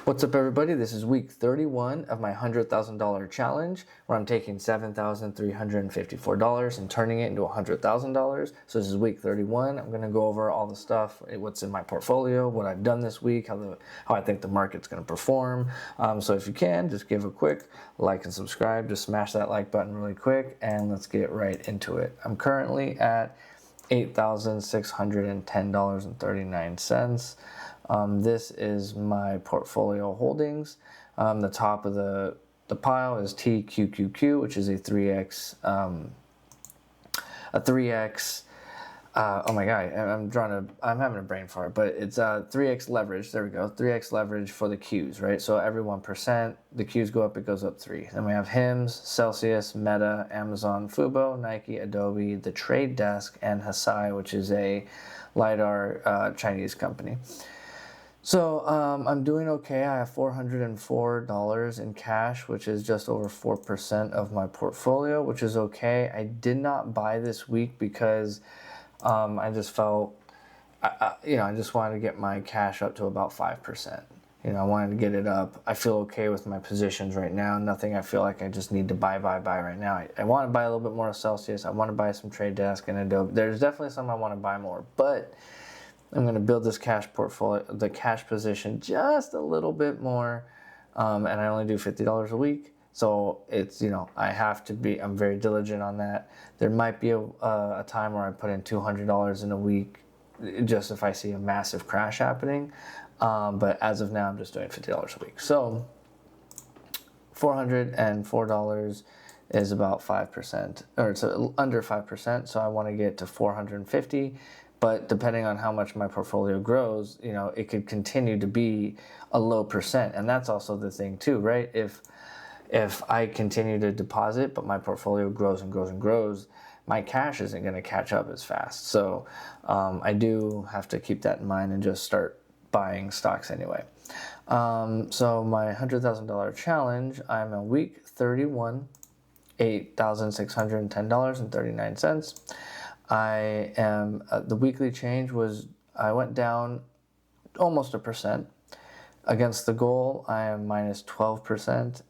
What's up, everybody? This is week 31 of my $100,000 challenge, where I'm taking $7,354 and turning it into $100,000. So this is week 31. I'm going to go over all the stuff, what's in my portfolio, what I've done this week, how I think the market's going to perform. So if you can, just give a quick like and subscribe. Just smash that like button really quick, and let's get right into it. I'm currently at $8,610.39. This is my portfolio holdings. The top of the pile is TQQQ, which is a 3x. Oh my god, I'm having a brain fart, but it's 3x leverage. There we go, 3x leverage for the Qs, right? So every 1%, the Qs go up, it goes up 3. Then we have HIMS, Celsius, Meta, Amazon, Fubo, Nike, Adobe, The Trade Desk, and Hesai, which is a LiDAR Chinese company. So I'm doing okay. I have $404 in cash, which is just over 4% of my portfolio, which is okay. I did not buy this week because I just felt, I just wanted to get my cash up to about 5%. I wanted to get it up. I feel okay with my positions right now. Nothing I feel like I just need to buy right now. I want to buy a little bit more of Celsius. I want to buy some Trade Desk and Adobe. There's definitely some I want to buy more, but I'm going to build this cash portfolio, the cash position, just a little bit more, and I only do $50 a week. So it's, I have to be, I'm very diligent on that. There might be a time where I put in $200 in a week, just if I see a massive crash happening. But as of now, I'm just doing $50 a week. So $404 is about 5%, or it's under 5%. So I want to get to 450. But depending on how much my portfolio grows, it could continue to be a low percent. And that's also the thing too, right? If I continue to deposit, but my portfolio grows and grows and grows, my cash isn't going to catch up as fast. So I do have to keep that in mind and just start buying stocks anyway. So my $100,000 challenge, I'm on week 31, $8,610.39. I am, the weekly change was, I went down almost 1%. Against the goal, I am minus 12%,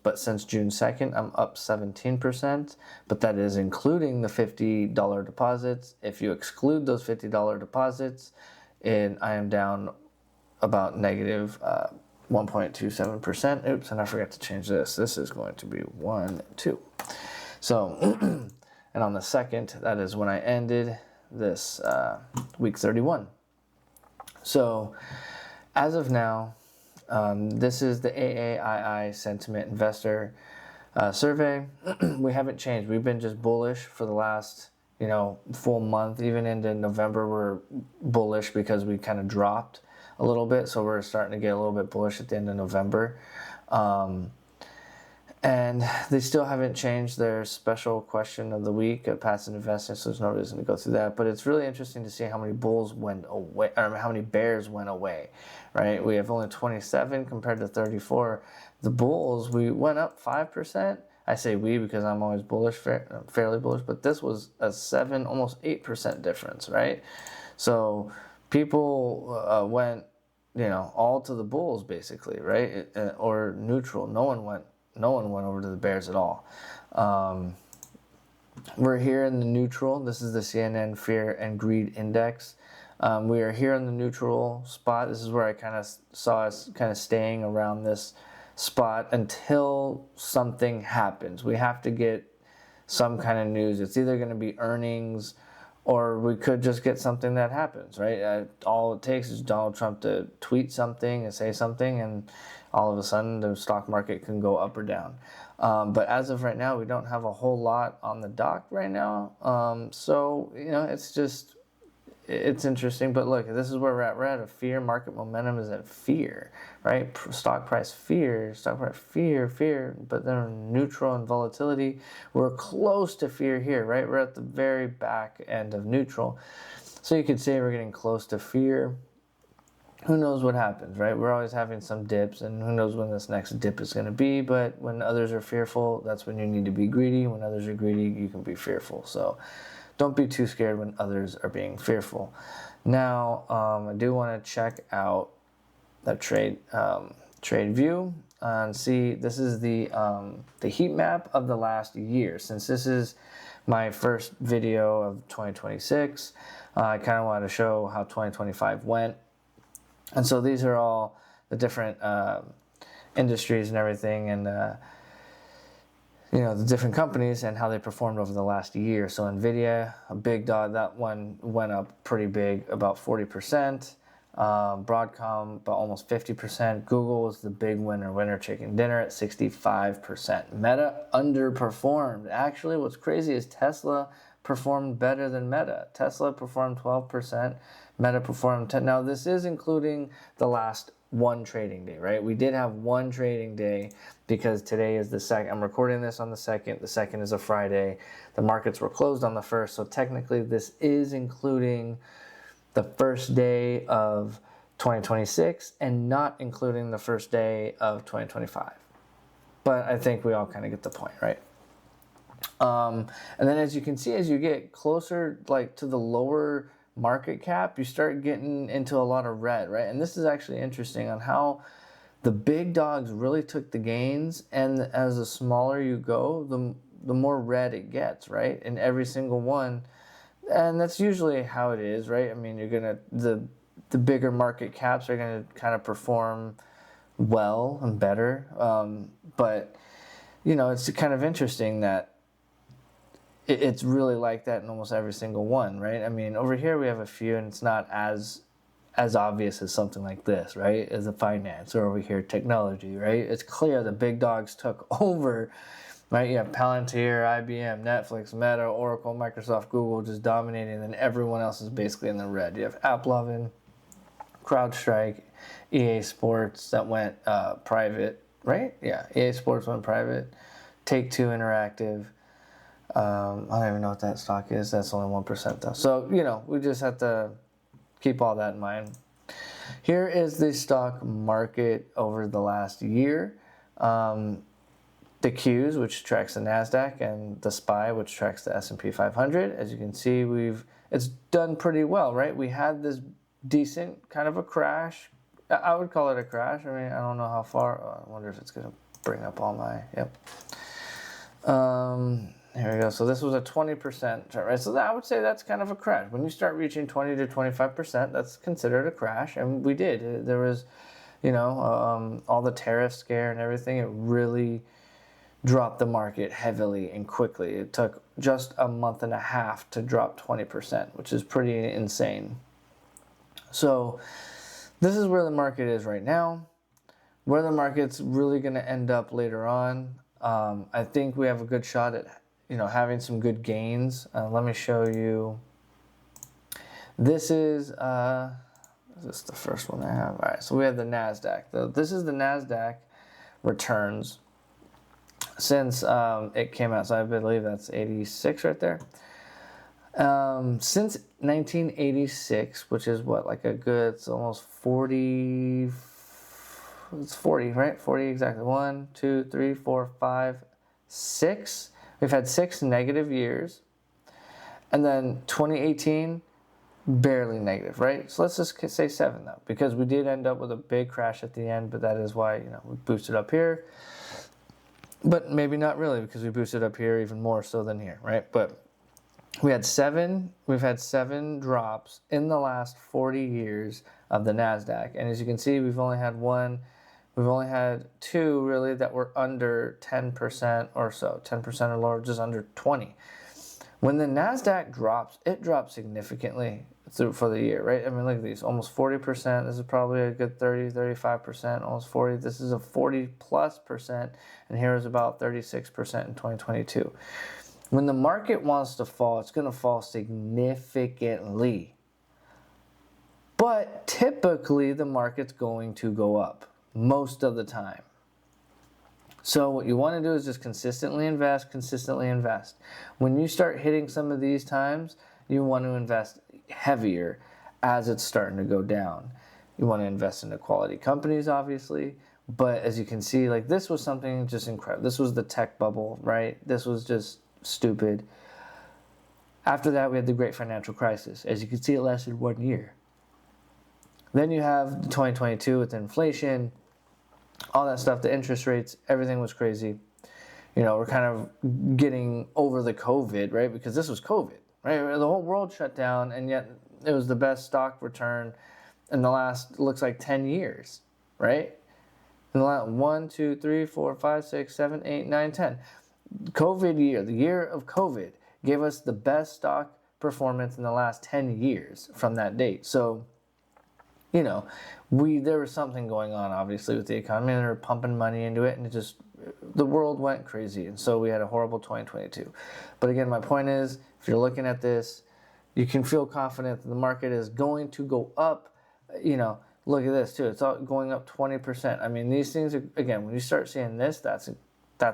but since June 2nd, I'm up 17%, but that is including the $50 deposits. If you exclude those $50 deposits, I am down about negative 1.27%. Oops, and I forgot to change this. This is going to be 1, 2. So... And on the 2nd, that is when I ended this week 31. So as of now, this is the AAII Sentiment Investor Survey. We haven't changed. We've been just bullish for the last, full month. Even into November, we're bullish because we kind of dropped a little bit. So we're starting to get a little bit bullish at the end of November. And they still haven't changed their special question of the week at passive investing, so there's no reason to go through that. But it's really interesting to see how many bulls went away, or how many bears went away, right? We have only 27 compared to 34. The bulls, we went up 5%. I say we because I'm always bullish, fairly bullish, but this was a 7, almost 8% difference, right? So people went, all to the bulls basically, right? Or neutral. No one went over to the bears at all. We're here in the neutral. This is the CNN Fear and Greed Index. We are here in the neutral spot. This is where I kind of saw us kind of staying around this spot until something happens. We have to get some kind of news. It's either going to be earnings, or we could just get something that happens, right? All it takes is Donald Trump to tweet something and say something, and all of a sudden the stock market can go up or down. But as of right now, we don't have a whole lot on the dock right now. So, it's interesting. But look, this is where we're at. We're at a fear. Market momentum is at fear, right? Stock price fear. But then neutral and volatility. We're close to fear here, right? We're at the very back end of neutral. So you could say we're getting close to fear. Who knows what happens, right? We're always having some dips, and who knows when this next dip is going to be. But when others are fearful, that's when you need to be greedy. When others are greedy, you can be fearful. So don't be too scared when others are being fearful. Now, I do want to check out trade view, and see, this is the heat map of the last year. Since this is my first video of 2026, I kind of wanted to show how 2025 went. And so these are all the different industries and everything, and the different companies and how they performed over the last year. So Nvidia, a big dog, that one went up pretty big, about 40%. Broadcom, about almost 50%. Google was the big winner chicken dinner at 65%. Meta underperformed. Actually, what's crazy is Tesla performed better than Meta. Tesla performed 12%. Meta performed 10%. Now, this is including the last one trading day, right? We did have one trading day because today is the second. I'm recording this on the second. The second is a Friday. The markets were closed on the first. So technically, this is including the first day of 2026 and not including the first day of 2025. But I think we all kind of get the point, right? And then as you can see, as you get closer to the lower market cap, you start getting into a lot of red, right? And this is actually interesting on how the big dogs really took the gains, and as the smaller you go, the more red it gets, right? In every single one. And that's usually how it is, right? I mean, the bigger market caps are gonna kind of perform well and better. But it's kind of interesting that it's really like that in almost every single one, right? I mean, over here we have a few, and it's not as obvious as something like this, right? As a finance, or over here technology, right? It's clear the big dogs took over. Right, you have Palantir, IBM, Netflix, Meta, Oracle, Microsoft, Google just dominating, and then everyone else is basically in the red. You have AppLovin, CrowdStrike, EA Sports that went private, right? Yeah, EA Sports went private. Take-Two Interactive. I don't even know what that stock is. That's only 1% though. So, we just have to keep all that in mind. Here is the stock market over the last year. The Qs, which tracks the NASDAQ, and the SPY, which tracks the S&P 500. As you can see, it's done pretty well, right? We had this decent kind of a crash. I would call it a crash. I mean, I don't know how far. I wonder if it's going to bring up all my, yep. Here we go. So this was a 20% chart, right? So I would say that's kind of a crash. When you start reaching 20 to 25%, that's considered a crash. And we did. There was, all the tariff scare and everything. It really dropped the market heavily and quickly. It took just a month and a half to drop 20%, which is pretty insane. So this is where the market is right now. Where the market's really going to end up later on, I think we have a good shot at having some good gains. Let me show you. This is this the first one I have? All right, so we have the NASDAQ. This is the NASDAQ returns since it came out. So I believe that's 86 right there. Since 1986, which is what, it's almost 40, it's 40, right? 40 exactly. 1, 2, 3, 4, 5, 6. We've had 6 negative years. And then 2018, barely negative, right? So let's just say 7 though, because we did end up with a big crash at the end, but that is why, we boosted up here. But maybe not really, because we boosted up here even more so than here, right? But we've had 7 drops in the last 40 years of the NASDAQ. And as you can see, we've only had 2 really that were under 10% or so, 10% or lower, just under 20. When the NASDAQ drops, it drops significantly for the year, right? I mean, look at these, almost 40%. This is probably a good 30, 35%, almost 40. This is a 40+%, and here is about 36% in 2022. When the market wants to fall, it's going to fall significantly. But typically, the market's going to go up most of the time. So what you want to do is just consistently invest. When you start hitting some of these times, you want to invest heavier as it's starting to go down. You want to invest in the quality companies, obviously. But as you can see, this was something just incredible. This was the tech bubble, right? This was just stupid. After that, we had the great financial crisis. As you can see, it lasted 1 year. Then you have 2022 with inflation, all that stuff, the interest rates, everything was crazy. You know, we're kind of getting over the COVID, right? Because this was COVID, right? The whole world shut down, and yet it was the best stock return in the last, looks like 10 years, right? In the last 1, 2, 3, 4, 5, 6, 7, 8, 9, 10. COVID year, the year of COVID, gave us the best stock performance in the last 10 years from that date. So, you know, there was something going on, obviously, with the economy, and they were pumping money into it, and the world went crazy, and so we had a horrible 2022. But again, my point is, if you're looking at this, you can feel confident that the market is going to go up. You know, look at this too; it's all going up 20%. I mean, these things are, again, when you start seeing this, that's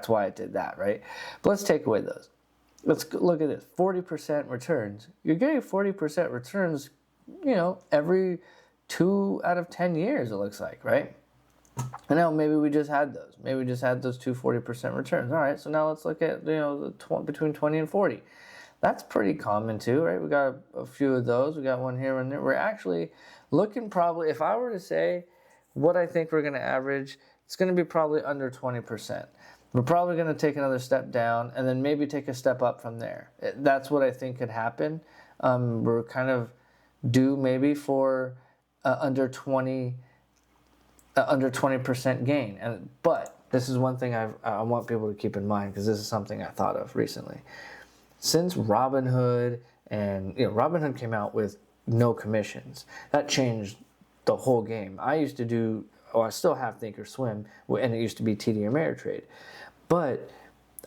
why it did that, right? But let's take away those. Let's look at this: 40% returns. You're getting 40% returns, you know, every 2 out of 10 years, it looks like, right? And now maybe we just had those. Maybe we just had those 40% returns. All right, so now let's look at, you know, between 20 and 40. That's pretty common too, right? We got a few of those. We got one here and there. We're actually looking probably, if I were to say what I think we're going to average, it's going to be probably under 20%. We're probably going to take another step down and then maybe take a step up from there. That's what I think could happen. We're kind of due maybe for under 20% gain. But this is one thing I want people to keep in mind, because this is something I thought of recently. Since Robinhood, and you know, Robinhood came out with no commissions, that changed the whole game. I used to do, I still have Thinkorswim, and it used to be TD Ameritrade, but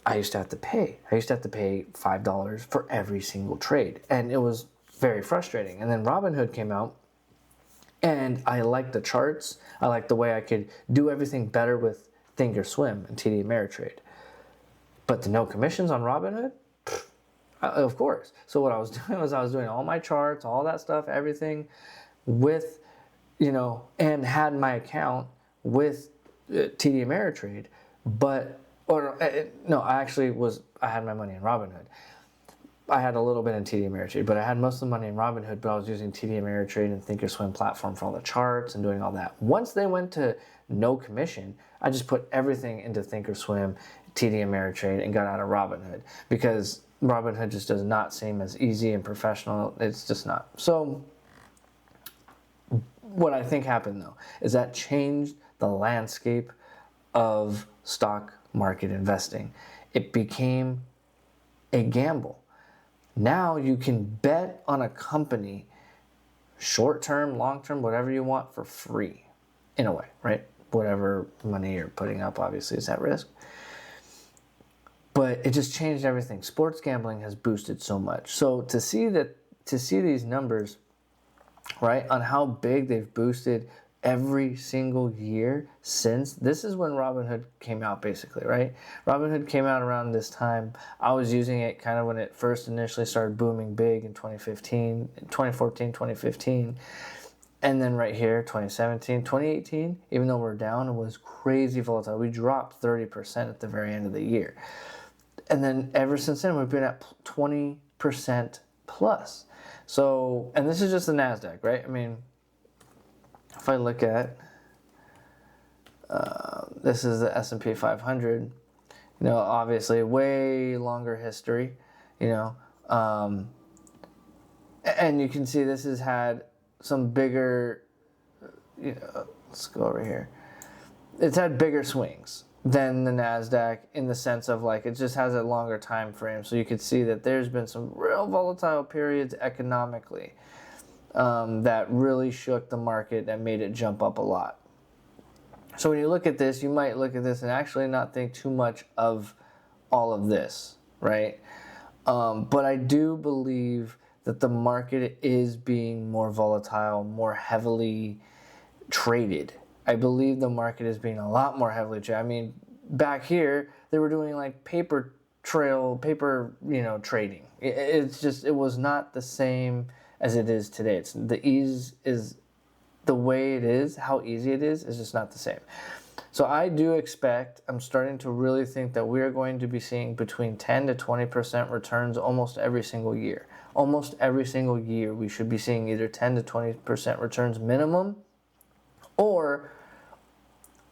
I used to have to pay. I used to have to pay $5 for every single trade, and it was very frustrating. And then Robinhood came out, and I liked the charts. I liked the way I could do everything better with Thinkorswim and TD Ameritrade. But the no commissions on Robinhood? Of course. So what I was doing was I was doing all my charts, all that stuff, everything with, you know, and had my account with TD Ameritrade. I had my money in Robinhood. I had a little bit in TD Ameritrade, but I had most of the money in Robinhood, but I was using TD Ameritrade and Thinkorswim platform for all the charts and doing all that. Once they went to no commission, I just put everything into Thinkorswim, TD Ameritrade, and got out of Robinhood, because Robinhood just does not seem as easy and professional. It's just not. So what I think happened, though, is that changed the landscape of stock market investing. It became a gamble. Now you can bet on a company, short-term, long-term, whatever you want, for free, in a way, right? Whatever money you're putting up, obviously, is at risk. But it just changed everything. Sports gambling has boosted so much. So to see these numbers, right, on how big they've boosted every single year since, this is when Robinhood came out, basically, right? Robinhood came out around this time. I was using it kind of when it first initially started booming big in 2014, 2015. And then right here, 2017, 2018, even though we're down, it was crazy volatile. We dropped 30% at the very end of the year. And then ever since then, we've been at 20% plus. So, and this is just the NASDAQ, right? I mean, if I look at, this is the S&P 500, you know, obviously way longer history, you know, and you can see this has had some bigger, you know, let's go over here. It's had bigger swings than the NASDAQ, in the sense of, like, it just has a longer time frame. So you could see that there's been some real volatile periods economically that really shook the market, that made it jump up a lot. So when you look at this, you might look at this and actually not think too much of all of this, right? But I do believe that the market is being more volatile, more heavily traded. I believe the market is being a lot more heavily traded. I mean, back here, they were doing like paper, you know, trading. It was not the same as it is today. It's the ease is the way it is, how easy it is just not the same. So I do expect, I'm starting to really think that we're going to be seeing between 10 to 20% returns almost every single year. Almost every single year, we should be seeing either 10 to 20% returns minimum, or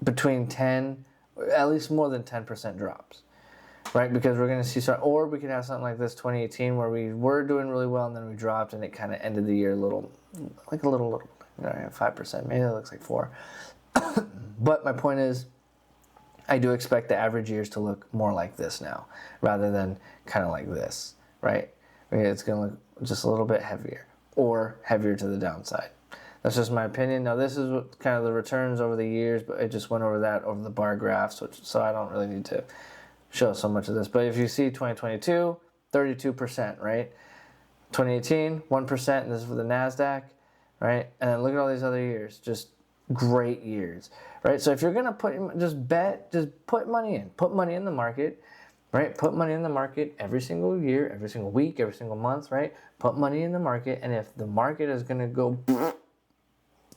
between 10, at least more than 10% drops, right? Because we're going to see, or we could have something like this 2018 where we were doing really well and then we dropped and it kind of ended the year a little, 5%, maybe it looks like 4. But my point is, I do expect the average years to look more like this now, rather than kind of like this, right? It's going to look just a little bit heavier, or heavier to the downside. That's just my opinion. Now, this is what kind of the returns over the years, but I just went over that over the bar graphs, so I don't really need to show so much of this. But if you see 2022, 32%, right? 2018, 1%, and this is for the NASDAQ, right? And then look at all these other years, just great years, right? So if you're going to just put money in. Put money in the market, right? Put money in the market every single year, every single week, every single month, right? Put money in the market, and if the market is going to go,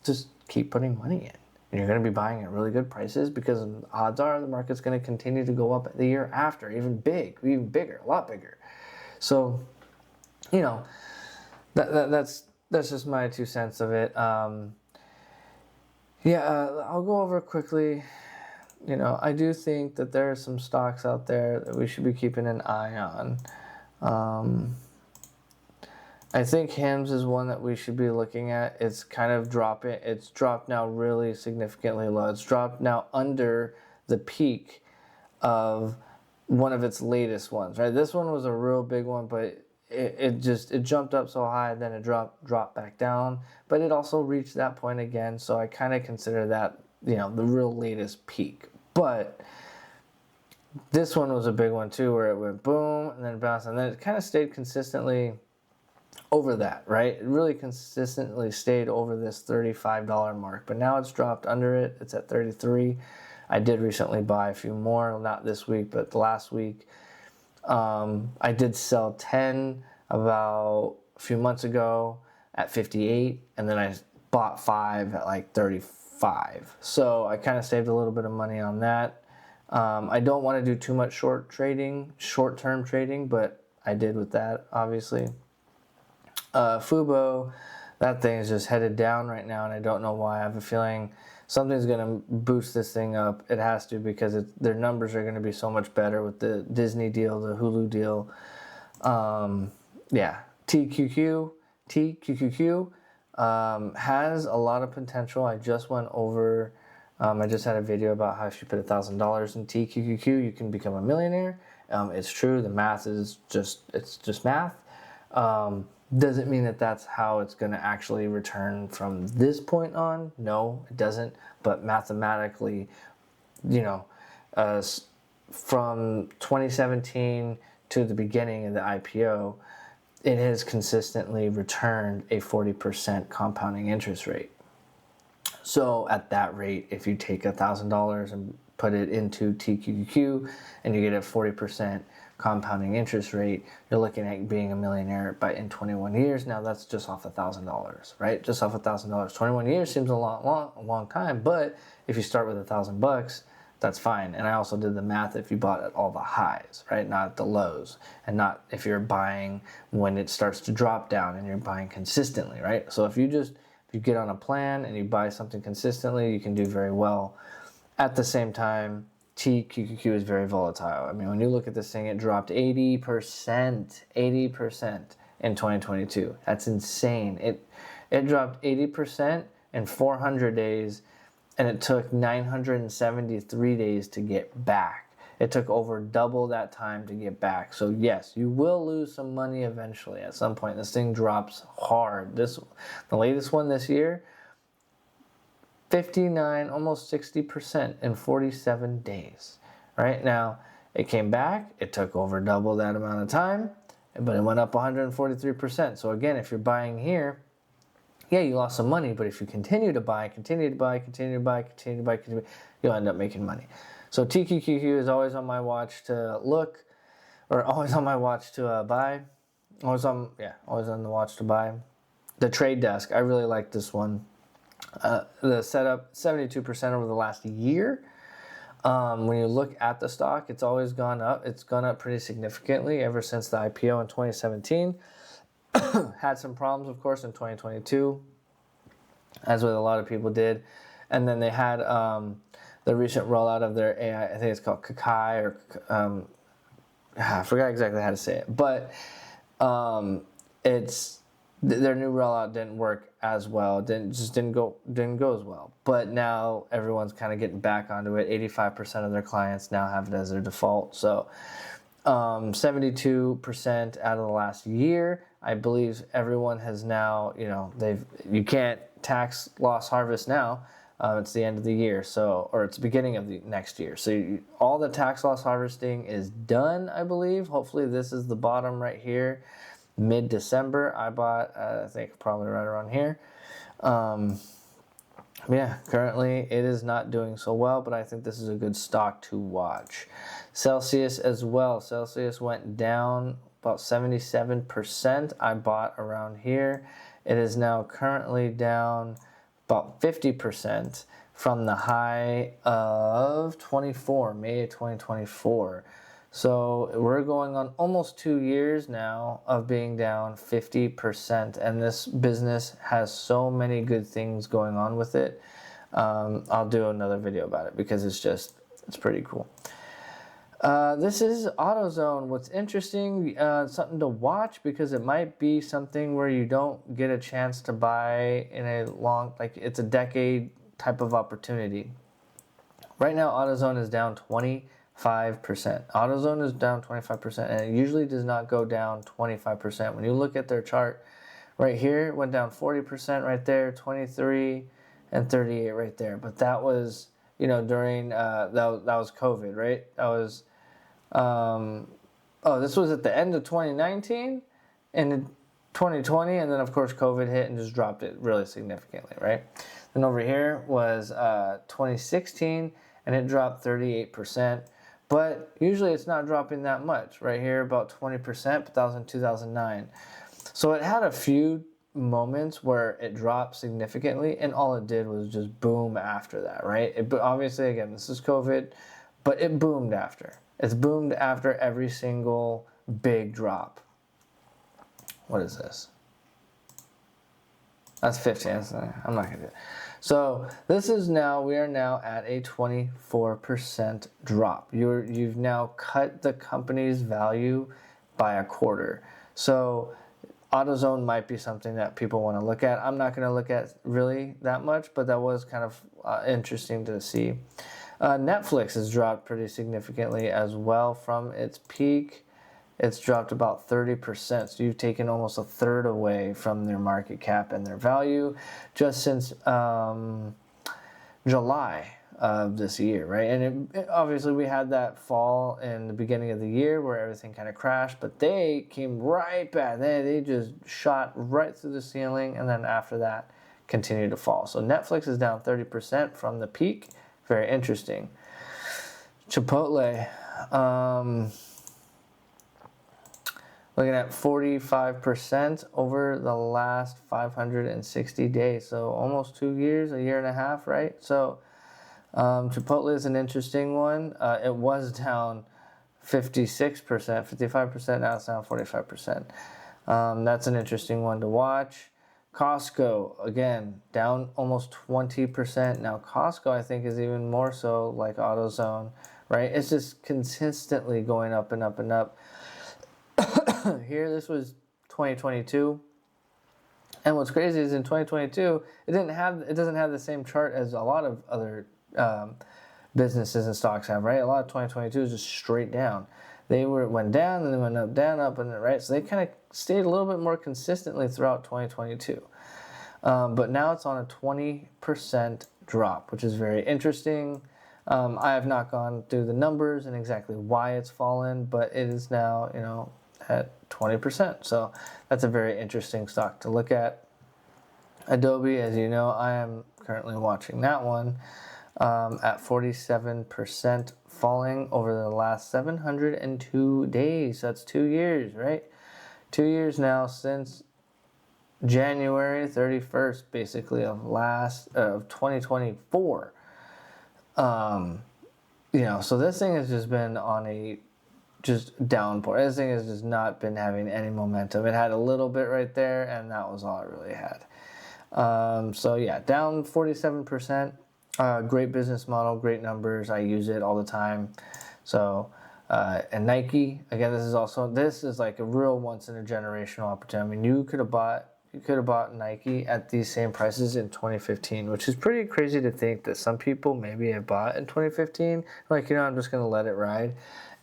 just keep putting money in. And you're going to be buying at really good prices, because odds are the market's going to continue to go up the year after, even bigger, a lot bigger. So, that's just my 2 cents of it. I'll go over quickly. I do think that there are some stocks out there that we should be keeping an eye on. I think HIMS is one that we should be looking at. It's kind of dropping. It's dropped now really significantly low. It's dropped now under the peak of one of its latest ones, right? This one was a real big one, but it jumped up so high, then it dropped back down, but it also reached that point again. So I kind of consider that, the real latest peak. But this one was a big one too, where it went boom and then bounced, and then it kind of stayed consistently over that, right? It really consistently stayed over this $35 mark, but now it's dropped under it. It's at 33. I did recently buy a few more, not this week, but last week. I did sell 10 about a few months ago at 58, and then I bought 5 at like 35. So I kind of saved a little bit of money on that. I don't want to do too much short-term trading, but I did with that, obviously. Fubo, that thing is just headed down right now, and I don't know why. I have a feeling something's going to boost this thing up. It has to, because their numbers are going to be so much better with the Disney deal, the Hulu deal. TQQQ has a lot of potential. I just went over, I just had a video about how if you put $1,000 in TQQQ, you can become a millionaire. It's true. The math is just math. Doesn't mean that that's how it's going to actually return from this point on. No, it doesn't. But mathematically, from 2017 to the beginning of the IPO, it has consistently returned a 40% compounding interest rate. So at that rate, if you take $1,000 and put it into TQQQ and you get a 40% compounding interest rate, you're looking at being a millionaire in 21 years. Now that's just off $1,000, right? Just off $1,000. 21 years seems a long time, but if you start with $1,000, that's fine. And I also did the math if you bought at all the highs, right? Not at the lows, and not if you're buying when it starts to drop down and you're buying consistently, right? So if you get on a plan and you buy something consistently, you can do very well. At the same time, TQQQ is very volatile. I mean, when you look at this thing, it dropped 80% in 2022. That's insane. It dropped 80% in 400 days, and it took 973 days to get back. It took over double that time to get back. So yes, you will lose some money eventually. At some point, this thing drops hard. The latest one this year, 59, almost 60% in 47 days. Right now, it came back. It took over double that amount of time, but it went up 143%. So again, if you're buying here, yeah, you lost some money, but if you continue to buy, you'll end up making money. So TQQQ is always on my watch to look, or always on my watch to buy. Always on the watch to buy. The Trade Desk, I really like this one. The setup, 72% over the last year. When you look at the stock, it's always gone up. It's gone up pretty significantly ever since the IPO in 2017. Had some problems, of course, in 2022, as with a lot of people did. And then they had the recent rollout of their AI, I think it's called Kakai, or I forgot exactly how to say it. But their new rollout didn't work as well. Didn't go as well. But now everyone's kind of getting back onto it. 85% of their clients now have it as their default. So 72% out of the last year, I believe everyone has now, you can't tax loss harvest now. It's the end of the year, or it's the beginning of the next year. So all the tax loss harvesting is done, I believe. Hopefully this is the bottom right here. Mid-December, I bought, I think probably right around here. Yeah, currently it is not doing so well, but I think this is a good stock to watch. Celsius as well. Celsius went down about 77%. I bought around here. It is now currently down about 50% from the high of May of 2024. So we're going on almost 2 years now of being down 50%, and this business has so many good things going on with it. I'll do another video about it because it's pretty cool. This is AutoZone. What's interesting, something to watch, because it might be something where you don't get a chance to buy in a long, it's a decade type of opportunity. Right now, AutoZone is down 25%. AutoZone is down 25%, and it usually does not go down 25%. When you look at their chart right here, it went down 40% right there, 23 and 38 right there. But that was, during, that was COVID, right? That was, this was at the end of 2019 and in 2020, and then of course COVID hit and just dropped it really significantly, right? Then over here was 2016, and it dropped 38%. But usually it's not dropping that much. Right here, about 20%, but that was in 2009. So it had a few moments where it dropped significantly, and all it did was just boom after that, right? Obviously, again, this is COVID, but it boomed after. It's boomed after every single big drop. What is this? That's 15. I'm not going to do it. So we are now at a 24% drop. You've now cut the company's value by a quarter. So AutoZone might be something that people want to look at. I'm not going to look at really that much, but that was kind of interesting to see. Netflix has dropped pretty significantly as well from its peak. It's dropped about 30%. So you've taken almost a third away from their market cap and their value just since July of this year, right? And obviously we had that fall in the beginning of the year where everything kind of crashed, but they came right back. They just shot right through the ceiling, and then after that continued to fall. So Netflix is down 30% from the peak. Very interesting. Chipotle, looking at 45% over the last 560 days. So almost 2 years, a year and a half, right? So Chipotle is an interesting one. It was down 56%, 55%, now it's down 45%. That's an interesting one to watch. Costco, again, down almost 20%. Now Costco, I think, is even more so like AutoZone, right? It's just consistently going up and up and up. Here, this was 2022, and what's crazy is in 2022, it doesn't have the same chart as a lot of other businesses and stocks have, right? A lot of 2022 is just straight down. Went down and then went up, down, up, and right. So they kind of stayed a little bit more consistently throughout 2022, but now it's on a 20% drop, which is very interesting. I have not gone through the numbers and exactly why it's fallen, but it is now, at 20%. So that's a very interesting stock to look at. Adobe, as you know, I am currently watching that one at 47%, falling over the last 702 days. That's 2 years, right? 2 years now since January 31st, basically, of 2024. So this thing has just been on a just downpour. This thing has just not been having any momentum. It had a little bit right there, and that was all it really had. So yeah, down 47%. Great business model, great numbers. I use it all the time. So, and Nike, again, this is like a real once in a generational opportunity. I mean, you could have bought Nike at these same prices in 2015, which is pretty crazy to think that some people maybe have bought in 2015. Like, I'm just going to let it ride.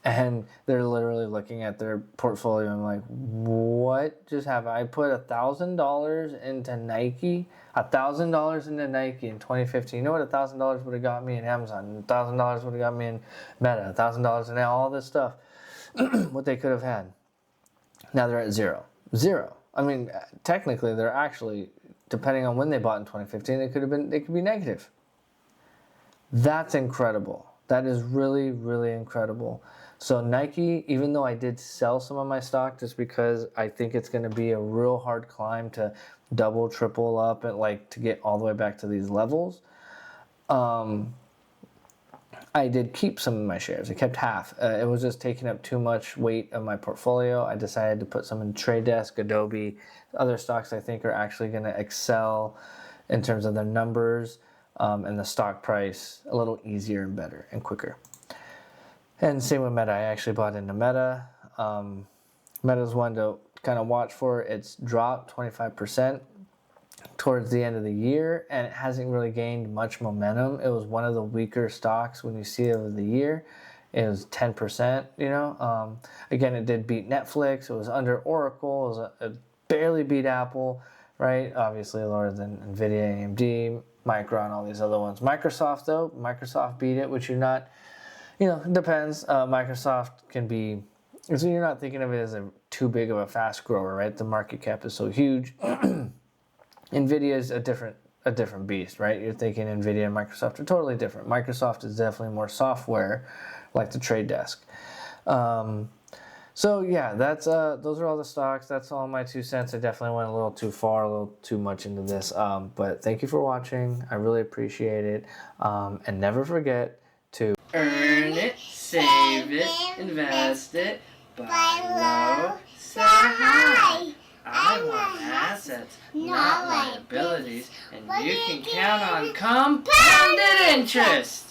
And they're literally looking at their portfolio and like, what just happened? I put $1,000 into Nike, $1,000 into Nike in 2015. You know what $1,000 would have got me in Amazon? $1,000 would have got me in Meta. $1,000 in all this stuff. What they could have had. Now they're at zero. I mean, technically, they're actually, depending on when they bought in 2015, they could be negative. That's incredible. That is really, really incredible. So Nike, even though I did sell some of my stock just because I think it's going to be a real hard climb to double, triple up and like to get all the way back to these levels, I did keep some of my shares. I kept half. It was just taking up too much weight of my portfolio. I decided to put some in Trade Desk, Adobe, other stocks I think are actually going to excel in terms of their numbers and the stock price a little easier and better and quicker. And same with Meta. I actually bought into Meta. Meta's one to kind of watch for. It's dropped 25% towards the end of the year, and it hasn't really gained much momentum. It was one of the weaker stocks when you see it over the year. It was 10%, Again, it did beat Netflix. It was under Oracle. It barely beat Apple, right? Obviously lower than NVIDIA, AMD, Micron, all these other ones. Microsoft beat it, which you're not, it depends. Microsoft can be, so you're not thinking of it as too big of a fast grower, right? The market cap is so huge. NVIDIA is a different beast, right? You're thinking NVIDIA and Microsoft are totally different. Microsoft is definitely more software, like the Trade Desk. So yeah, that's those are all the stocks. That's all my 2 cents. I definitely went a little too far, a little too much into this. But thank you for watching. I really appreciate it. And never forget to earn it, save it, invest it, buy low, sell high. I want assets, not liabilities, and you can count on compounded interest.